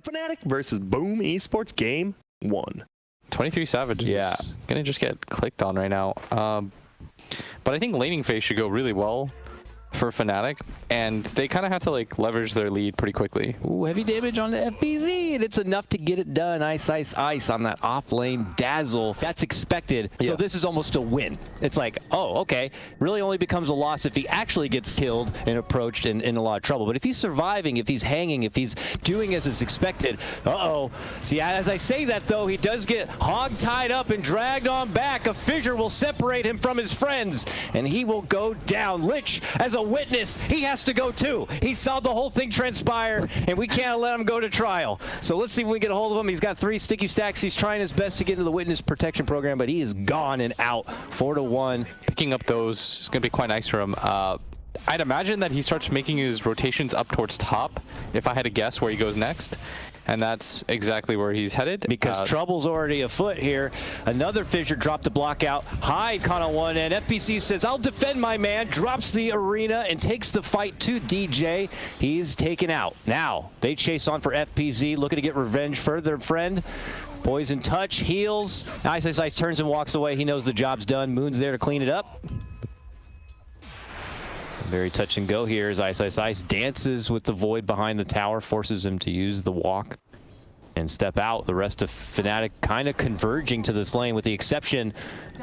FNATIC versus Boom Esports game 1. 23 Savage is gonna just get clicked on right now. But I think laning phase should go really well for FNATIC, and they kind of have to like leverage their lead pretty quickly. Ooh, heavy damage on the FBZ, and it's enough to get it done. Ice, ice, ice on that off lane dazzle. That's expected. So this is almost a win. It's like, oh, okay. Really only becomes a loss if he actually gets killed and approached in a lot of trouble. But if he's surviving, if he's hanging, if he's doing as is expected, See, as I say that though, he does get hog tied up and dragged on back. A fissure will separate him from his friends, and he will go down. Lich, as a witness, he has to go too. He saw the whole thing transpire, and we can't let him go to trial. So let's see if we can get a hold of him. He's got 3 sticky stacks. He's trying his best to get into the witness protection program, but he is gone and out. 4-1. Picking up those is going to be quite nice for him. I'd imagine that he starts making his rotations up towards top, if I had to guess where he goes next. And that's exactly where he's headed. Because trouble's already afoot here. Another fissure dropped the block out. Hyde caught on one end. FPC says, I'll defend my man. Drops the arena and takes the fight to DJ. He's taken out. Now, they chase on for FPZ, looking to get revenge for their friend. Boys in touch, heals. Ice, ice, ice turns and walks away. He knows the job's done. Moon's there to clean it up. Very touch and go here as Ice Ice Ice dances with the void behind the tower, forces him to use the walk and step out. The rest of FNATIC kind of converging to this lane with the exception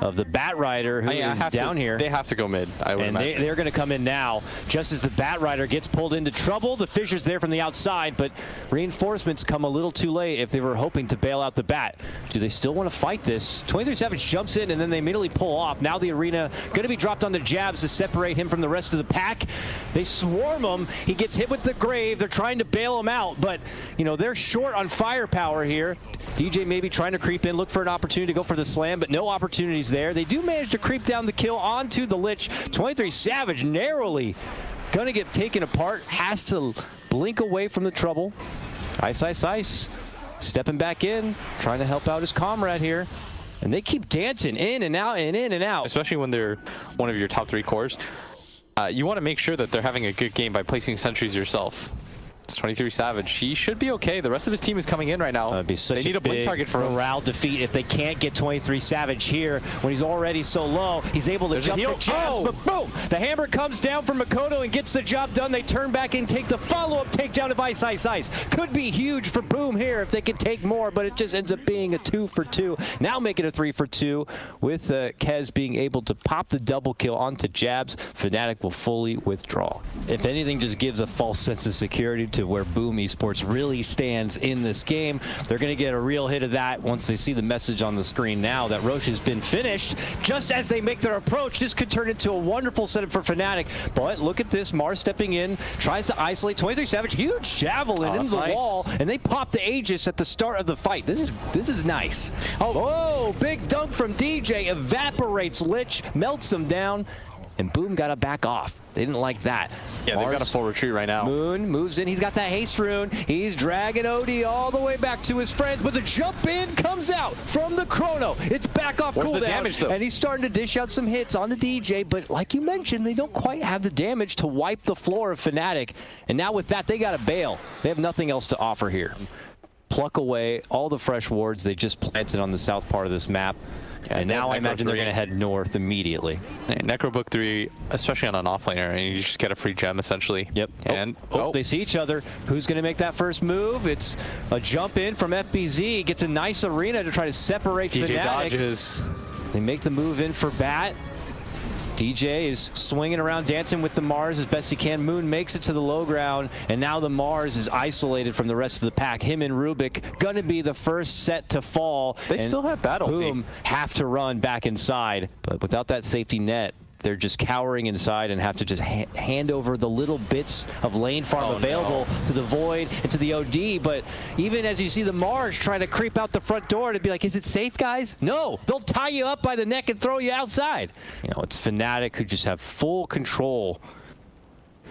of the Bat Rider who is down here. They have to go mid, I would imagine. They're going to come in now. Just as the Bat Rider gets pulled into trouble, the Fissure's there from the outside, but reinforcements come a little too late if they were hoping to bail out the Bat. Do they still want to fight this? 23 Savage jumps in and then they immediately pull off. Now the arena going to be dropped on the jabs to separate him from the rest of the pack. They swarm him. He gets hit with the grave. They're trying to bail him out, but you know, they're short on firepower here. DJ maybe trying to creep in, look for an opportunity to go for the slam, but no opportunities there. They do manage to creep down the kill onto the Lich. 23 Savage narrowly gonna get taken apart, has to blink away from the trouble. Ice, ice, ice, stepping back in, trying to help out his comrade here. And they keep dancing in and out and in and out. Especially when they're one of your top 3 cores. You want to make sure that they're having a good game by placing sentries yourself. It's 23 Savage. He should be okay. The rest of his team is coming in right now. They need a blink target for him. Morale defeat if they can't get 23 Savage here when he's already so low. He's able to jump the jabs, but boom! The hammer comes down from Makoto and gets the job done. They turn back and take the follow-up takedown of Ice Ice Ice. Could be huge for Boom here if they can take more, but it just ends up being a 2 for 2. Now make it a 3 for 2 with Kez being able to pop the double kill onto jabs. FNATIC will fully withdraw. If anything, just gives a false sense of security to where Boom Esports really stands in this game. They're going to get a real hit of that once they see the message on the screen now that Roche has been finished. Just as they make their approach, this could turn into a wonderful setup for FNATIC. But look at this, Mars stepping in, tries to isolate 23 Savage, huge javelin into the wall, and they pop the Aegis at the start of the fight. This is nice. Oh, big dunk from DJ, evaporates Lich, melts him down, and Boom got to back off. They didn't like that. Yeah, they've got a full retreat right now. Moon moves in. He's got that haste rune. He's dragging OD all the way back to his friends, but the jump in comes out from the Chrono. It's back off cooldown. The damage, though? And he's starting to dish out some hits on the DJ, but like you mentioned, they don't quite have the damage to wipe the floor of FNATIC. And now with that, they got to bail. They have nothing else to offer here. Pluck away all the fresh wards they just planted on the south part of this map. And now I imagine they're going to head north immediately. Necro Book 3, especially on an offlaner, and you just get a free gem essentially. Yep. And they see each other. Who's going to make that first move? It's a jump in from FBZ. Gets a nice arena to try to separate DJ FNATIC. dodges. They make the move in for Bat. DJ is swinging around, dancing with the Mars as best he can. Moon makes it to the low ground, and now the Mars is isolated from the rest of the pack. Him and Rubik gonna be the first set to fall. They still have battle. Boom, have to run back inside, but without that safety net, they're just cowering inside and have to just hand over the little bits of lane farm available to the Void and to the OD. But even as you see the Mars trying to creep out the front door to be like, is it safe, guys? No, they'll tie you up by the neck and throw you outside. You know, it's FNATIC who just have full control.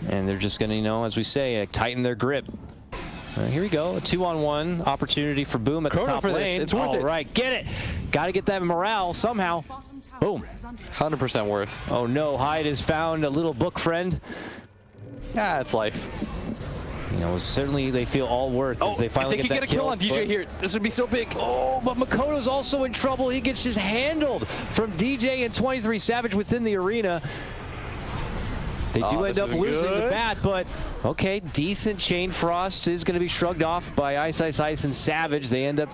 And they're just going to, you know, as we say, tighten their grip. Here we go, a 2-on-1 opportunity for Boom at the top lane. It's worth it. All right, get it. Got to get that morale somehow. Boom. 100% worth. Oh no, Hyde has found a little book friend. Ah, it's life. You know, certainly they feel all worth as they finally if they get could that get a kill on DJ here, this would be so big. Oh, but Makoto's also in trouble. He gets just handled from DJ and 23 Savage within the arena. They do end up losing the bat, but okay, decent chain frost is going to be shrugged off by Ice and Savage. They end up,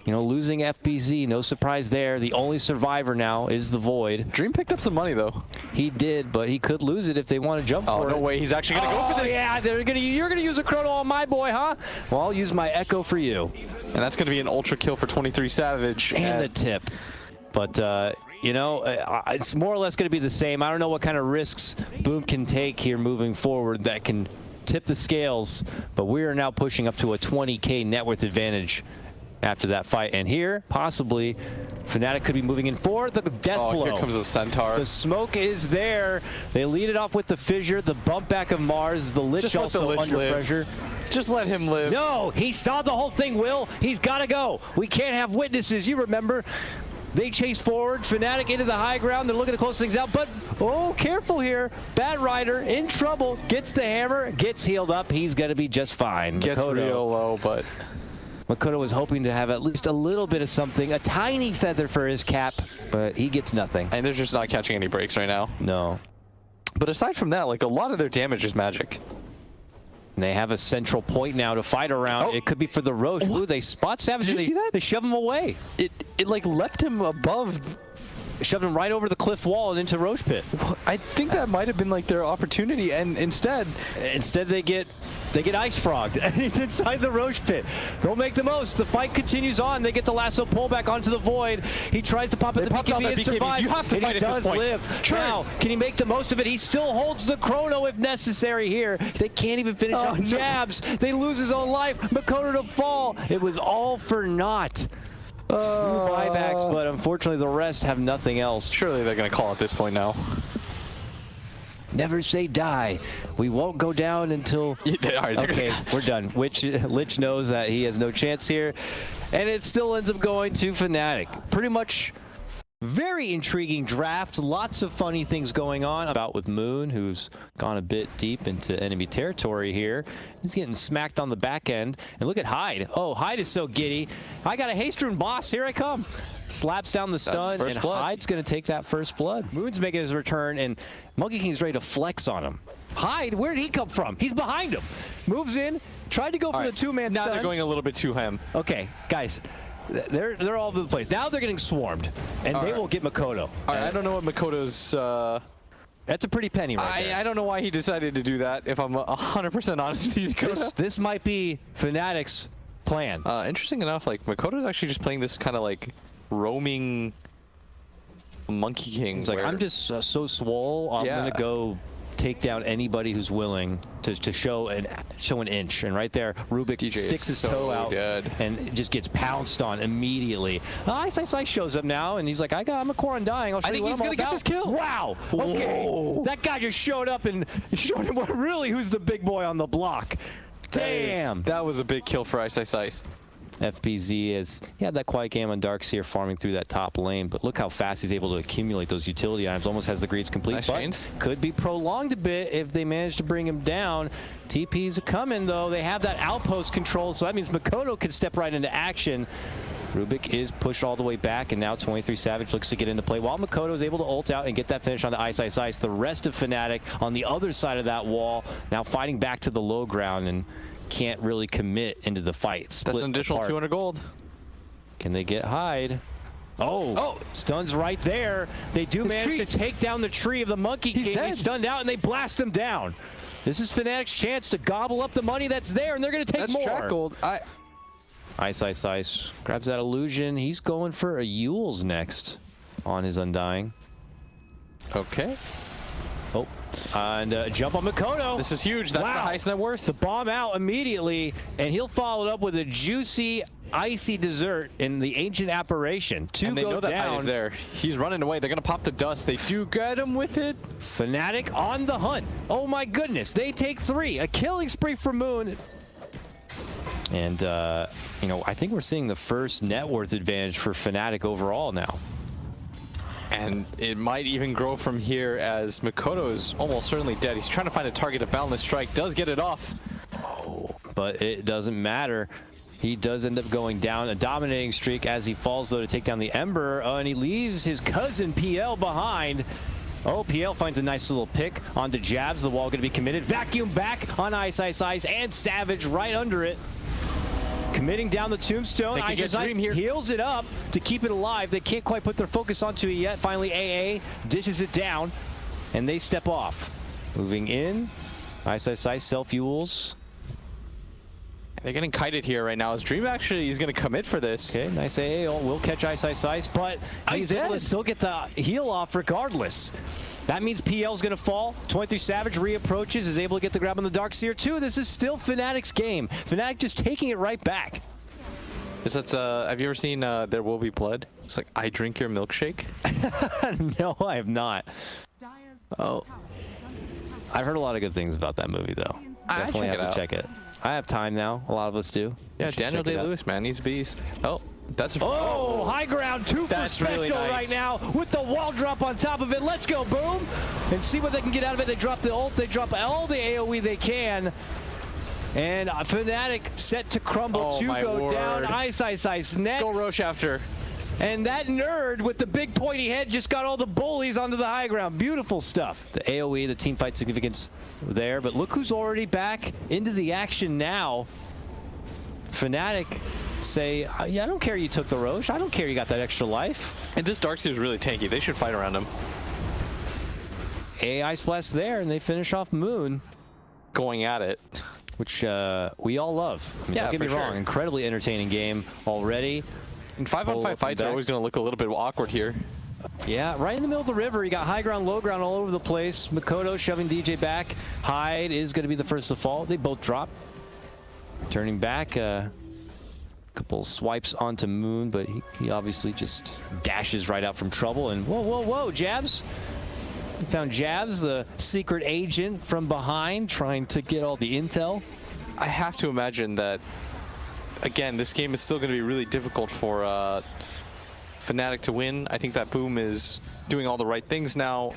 you know, losing FBZ. No surprise there. The only survivor now is the Void. Dream picked up some money though. He did, but he could lose it if they want to jump for it. Oh, no way. He's actually going to go for this. Yeah, you're going to use a chrono on my boy, huh? Well, I'll use my Echo for you. And that's going to be an ultra kill for 23 Savage. And the tip. But, you know, it's more or less going to be the same. I don't know what kind of risks Boom can take here moving forward that can tip the scales, but we are now pushing up to a 20K net worth advantage after that fight. And here, possibly, FNATIC could be moving in for the death blow. Here comes the Centaur. The smoke is there. They lead it off with the fissure, the bump back of Mars, the Lich also under pressure. Just let him live. No, he saw the whole thing, Will. He's got to go. We can't have witnesses. You remember. They chase forward, FNATIC into the high ground. They're looking to close things out, but oh, careful here. Bad Rider in trouble, gets the hammer, gets healed up. He's going to be just fine. Gets real low, but Makoto was hoping to have at least a little bit of something, a tiny feather for his cap, but he gets nothing. And they're just not catching any breaks right now. No. But aside from that, like, a lot of their damage is magic. And they have a central point now to fight around. Oh. It could be for the Roche. Ooh, they spot Savage. Did you see that? They shove him away. It like left him above. Shoved him right over the cliff wall and into Roche pit. I think that might have been like their opportunity, and instead they get ice frogged, and he's inside the Roche pit. They'll make the most. The fight continues on. They get the lasso pull back onto the Void. He tries to pop in the BKB and survive. You have to fight at this point. Live. Now, can he make the most of it? He still holds the chrono if necessary here. They can't even finish up jabs. They lose his own life. Makoto to fall. It was all for naught. 2 buybacks, but unfortunately the rest have nothing else. Surely they're going to call at this point now. Never say die. We won't go down until... Okay, we're done. Lich knows that he has no chance here. And it still ends up going to FNATIC. Pretty much very intriguing draft. Lots of funny things going on. About with Moon, who's gone a bit deep into enemy territory here. He's getting smacked on the back end. And look at Hyde. Oh, Hyde is so giddy. I got a haste rune, boss. Here I come. Slaps down the stun, and Hyde's going to take that first blood. Moon's making his return, and Monkey King's ready to flex on him. Hyde, where did he come from? He's behind him. Moves in, tried to go for the two-man stun. Now they're going a little bit too ham. Okay, guys. They're all over the place. Now they're getting swarmed, and they will get Makoto. All right, I don't know what Makoto's... That's a pretty penny right there. I don't know why he decided to do that, if I'm 100% honest with you, Dakota. This might be FNATIC's plan. Interesting enough, like, Makoto's actually just playing this kind of, like, roaming Monkey King. He's like, I'm just so swole, I'm going to go take down anybody who's willing to show an inch. And right there, Rubik sticks his toe out and just gets pounced on immediately. Ice shows up now, and he's like, I'm a core undying. I'll show you what I'm all about. Get this kill. Wow. Okay. Whoa. That guy just showed up and showed him really who's the big boy on the block. Damn. That was a big kill for Ice. FBZ he had that quiet game on Darkseer farming through that top lane, but look how fast he's able to accumulate those utility items. Almost has the greaves complete. Nice chains. Could be prolonged a bit if they manage to bring him down. TP's coming though. They have that outpost control, so that means Makoto can step right into action. Rubik is pushed all the way back, and now 23 Savage looks to get into play while Makoto is able to ult out and get that finish on the Ice. The rest of FNATIC on the other side of that wall, now fighting back to the low ground and can't really commit into the fight. That's an additional 200 gold. Can they get Hyde? Oh, stuns right there. They do manage to take down the tree of the Monkey King. He's stunned out, and they blast him down. This is FNATIC's chance to gobble up the money that's there, and they're going to take more. Track gold. Ice grabs that illusion. He's going for a Yule's next on his Undying. Okay. Oh, and jump on Makoto. This is huge. That's the highest net worth. The bomb out immediately, and he'll follow it up with a juicy, icy dessert in the Ancient Apparition. And they know that Hyde is there. He's running away. They're going to pop the dust. They do get him with it. FNATIC on the hunt. Oh my goodness. They take 3. A killing spree for Moon. And, you know, I think we're seeing the first net worth advantage for FNATIC overall now. And it might even grow from here as Makoto is almost certainly dead. He's trying to find a target. A boundless strike does get it off. Oh, but it doesn't matter. He does end up going down. A dominating streak as he falls, though, to take down the Ember. And he leaves his cousin PL behind. Oh, PL finds a nice little pick onto Jabs. The wall going to be committed. Vacuum back on Ice, and Savage right under it. Committing down the tombstone. Ice heals it up to keep it alive. They can't quite put their focus onto it yet. Finally, AA dishes it down, and they step off. Moving in. Ice, self-fuels. They're getting kited here right now. As Dream actually is going to commit for this. Okay, nice AA. Will catch Ice, but he's able to still get the heal off regardless. That means PL's going to fall. 23 Savage reapproaches, is able to get the grab on the Darkseer too. This is still FNATIC's game. FNATIC just taking it right back. Is that, have you ever seen There Will Be Blood? It's like, I drink your milkshake? No, I have not. Oh. I've heard a lot of good things about that movie, though. Definitely have to check it. I have time now. A lot of us do. Yeah, Daniel Day-Lewis, man, he's a beast. Oh, that's a... Oh, high ground, 2 for special really nice. Right now with the wall drop on top of it. Let's go, Boom, and see what they can get out of it. They drop the ult, they drop all the AoE they can. And FNATIC set to crumble to go down. Ice next. Go Roche after. And that nerd with the big pointy head just got all the bullies onto the high ground. Beautiful stuff. The AoE, the team fight significance there, but look who's already back into the action now. FNATIC say, yeah, I don't care you took the Roche. I don't care you got that extra life. And this Darkseer is really tanky. They should fight around him. AI splash there, and they finish off Moon. Going at it. Which we all love. I mean, don't get me wrong, incredibly entertaining game already. And 5-on-5 fights are always going to look a little bit awkward here. Yeah, right in the middle of the river. You got high ground, low ground all over the place. Makoto shoving DJ back. Hyde is going to be the first to fall. They both drop. Turning back, a couple swipes onto Moon, but he obviously just dashes right out from trouble. And whoa, Jabs. We found Jabs, the secret agent from behind, trying to get all the intel. I have to imagine that, again, this game is still going to be really difficult for FNATIC to win. I think that Boom is doing all the right things now.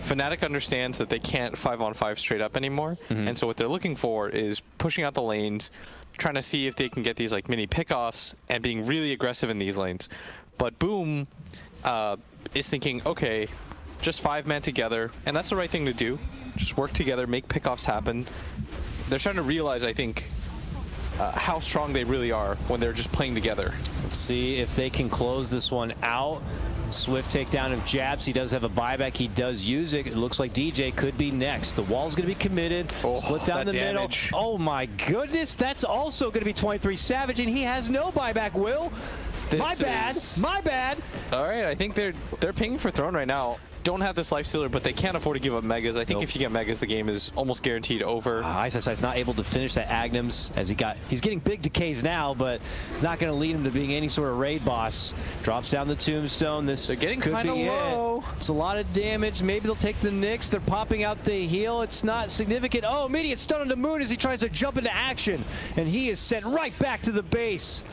FNATIC understands that they can't 5-on-5 straight up anymore, and so what they're looking for is pushing out the lanes, trying to see if they can get these like mini pickoffs and being really aggressive in these lanes. But Boom is thinking, okay, just 5-man together, and that's the right thing to do. Just work together, make pickoffs happen. They're starting to realize, I think, how strong they really are when they're just playing together. Let's see if they can close this one out. Swift takedown of Jabs. He does have a buyback. He does use it. It looks like DJ could be next. The wall's going to be committed. Split down the middle. Oh my goodness. That's also going to be 23 Savage, and he has no buyback, Will. My bad. All right, I think they're pinging for Throne right now. Don't have this Lifestealer, but they can't afford to give up Megas. I think if you get Megas, the game is almost guaranteed over. Ice not able to finish that Agnums as he's getting big decays now, but it's not going to lead him to being any sort of raid boss. Drops down the tombstone. They're getting kind of low. It's a lot of damage. Maybe they'll take the Nyx. They're popping out the heal. It's not significant. Oh, immediate stun on the Moon as he tries to jump into action, and he is sent right back to the base.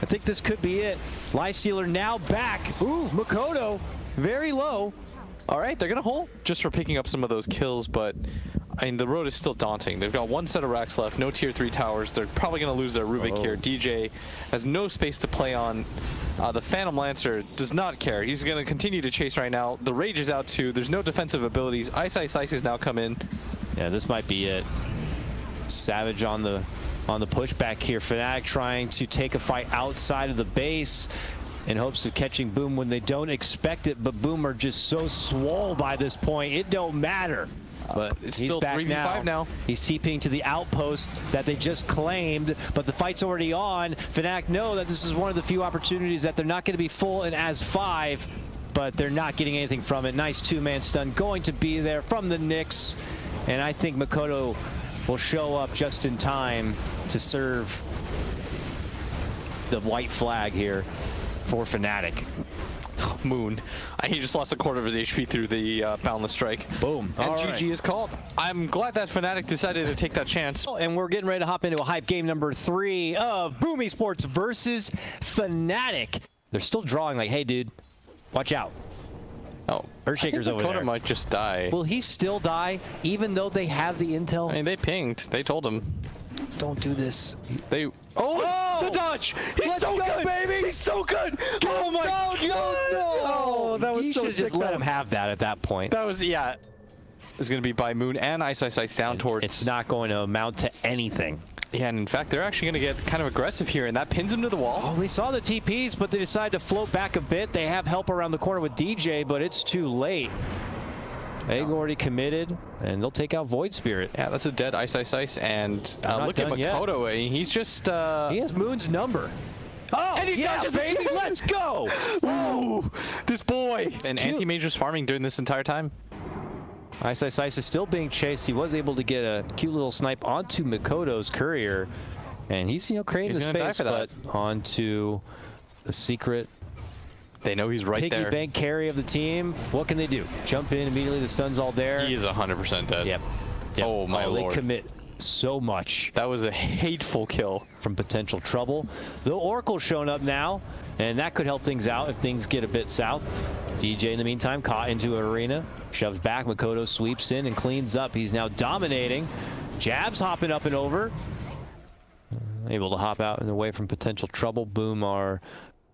I think this could be it. Lifestealer now back. Ooh, Makoto. Very low. All right, they're going to hold just for picking up some of those kills, but I mean, the road is still daunting. They've got one set of racks left, no tier 3 towers. They're probably going to lose their Rubik here. DJ has no space to play on. The Phantom Lancer does not care. He's going to continue to chase right now. The Rage is out too. There's no defensive abilities. Ice has now come in. Yeah, this might be it. Savage on the pushback here. FNATIC trying to take a fight outside of the base in hopes of catching Boom when they don't expect it, but Boom are just so swole by this point, it don't matter. But it's he's still back 3v5 now. He's TPing to the outpost that they just claimed, but the fight's already on. FNATIC know that this is one of the few opportunities that they're not going to be full in as 5, but they're not getting anything from it. Nice 2-man stun going to be there from the Nyx, and I think Makoto will show up just in time to serve the white flag here for FNATIC. Moon. He just lost a quarter of his HP through the Boundless Strike. Boom. And GG is called. I'm glad that FNATIC decided to take that chance. And we're getting ready to hop into a hype game number 3 of Boom Esports versus FNATIC. They're still drawing like, hey, dude, watch out. Oh, Earthshaker's over there. Might just die. Will he still die, even though they have the intel? I mean, they pinged. They told him. Don't do this. They. Oh, the dodge! He's so good, baby! He's so good! Oh my God! Oh, that was he so should sick. just let him have that at that point. That was, yeah. It's going to be by Moon and Ice down towards. It's not going to amount to anything. Yeah, and in fact, they're actually going to get kind of aggressive here, and that pins him to the wall. Oh, we saw the TPs, but they decide to float back a bit. They have help around the corner with DJ, but it's too late. Egg already committed, and they'll take out Void Spirit. Yeah, that's a dead Ice, and look at Makoto. He's just... He has Moon's number. Oh, and he dodges, baby, let's go! Ooh, this boy! And Anti-Major's farming during this entire time. Ice is still being chased. He was able to get a cute little snipe onto Makoto's courier, and he's, creating the space, but onto the secret. They know he's right piggy there. Bank carry of the team. What can they do? Jump in immediately. The stun's all there. He is 100% dead. Yep. Oh my lord. They commit so much. That was a hateful kill from potential trouble. The Oracle's shown up now, and that could help things out if things get a bit south. DJ in the meantime caught into an arena, shoves back. Makoto sweeps in and cleans up. He's now dominating. Jabs hopping up and over. Able to hop out and away from potential trouble. Boom are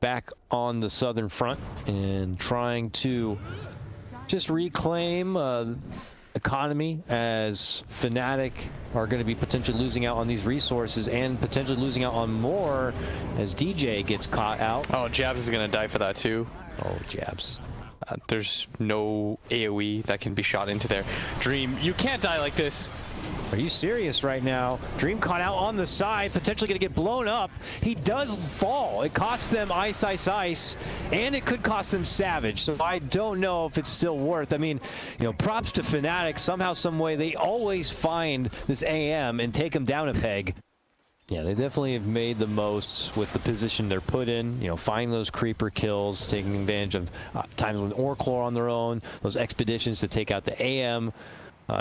back on the southern front and trying to just reclaim economy, as FNATIC are going to be potentially losing out on these resources and potentially losing out on more as DJ gets caught out. Oh, Jabs is going to die for that too. Oh, Jabs. There's no AoE that can be shot into there. Dream, you can't die like this. Are you serious right now? Dream caught out on the side, potentially going to get blown up. He does fall. It costs them Ice, and it could cost them Savage. So I don't know if it's still worth. I mean, props to FNATIC. Somehow, some way, they always find this AM and take him down a peg. Yeah, they definitely have made the most with the position they're put in. Finding those creeper kills, taking advantage of times when Oracle are on their own, those expeditions to take out the AM.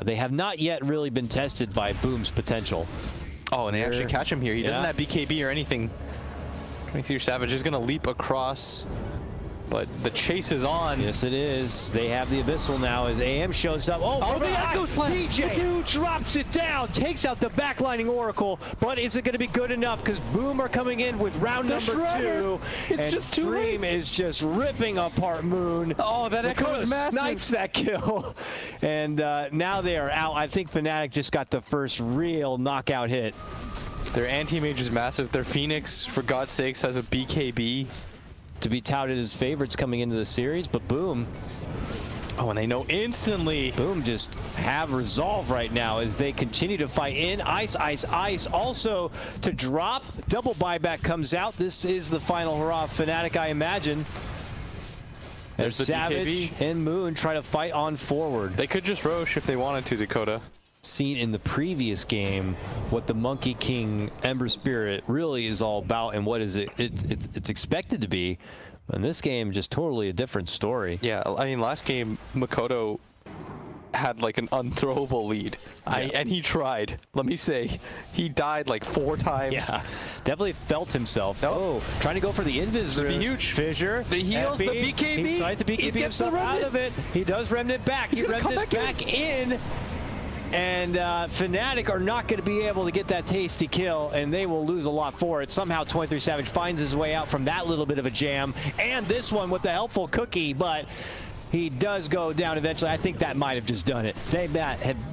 They have not yet really been tested by Boom's potential. Oh, and they actually catch him here. He doesn't have BKB or anything. 23 Savage is going to leap across, but the chase is on. Yes, it is. They have the Abyssal now as AM shows up. Oh, the Echo Slam! DJ drops it down, takes out the backlining Oracle, but is it going to be good enough? Because Boom are coming in with round number 2. It's just too late. Dream is just ripping apart Moon. Oh, that Echo is massive. Snipes that kill. And now they are out. I think FNATIC just got the first real knockout hit. Their anti-mage is massive. Their Phoenix, for God's sakes, has a BKB. To be touted as favorites coming into the series, but Boom. Oh, and they know instantly. Boom just have resolve right now as they continue to fight in. Ice also to drop. Double buyback comes out. This is the final hurrah of FNATIC, I imagine. There's the Savage BKB. and Moon try to fight on forward. They could just Roche if they wanted to, Dakota. Seen in the previous game what the Monkey King Ember Spirit really is all about and what is it's expected to be. In this game, just totally a different story. Yeah, I mean, last game Makoto had like an unthrowable lead. And he tried. Let me say, he died like 4 times. Yeah, definitely felt himself. Oh, trying to go for the invis. Huge fissure. The heals, the BKB. He tries to BKB himself out of it. He does remnant back. He remnant back in. And FNATIC are not going to be able to get that tasty kill, and they will lose a lot for it. Somehow 23 Savage finds his way out from that little bit of a jam, and this one with the helpful cookie, but he does go down eventually. I think that might have just done it.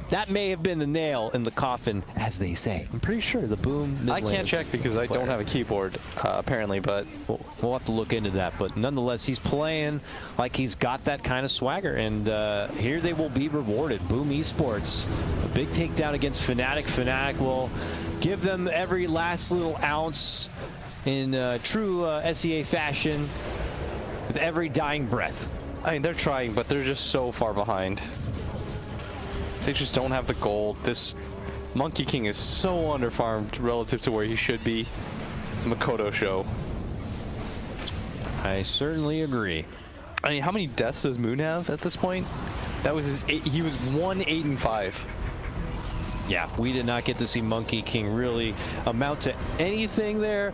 That may have been the nail in the coffin, as they say. I'm pretty sure the Boom. I can't check because I don't have a keyboard, apparently, but we'll have to look into that. But nonetheless, he's playing like he's got that kind of swagger, and here they will be rewarded. Boom Esports, a big takedown against FNATIC. FNATIC will give them every last little ounce in true SEA fashion with every dying breath. I mean, they're trying, but they're just so far behind. They just don't have the gold. This Monkey King is so underfarmed relative to where he should be. Makoto show. I certainly agree. I mean, how many deaths does Moon have at this point? That was his 8. He was 1-8-5. Yeah, we did not get to see Monkey King really amount to anything there.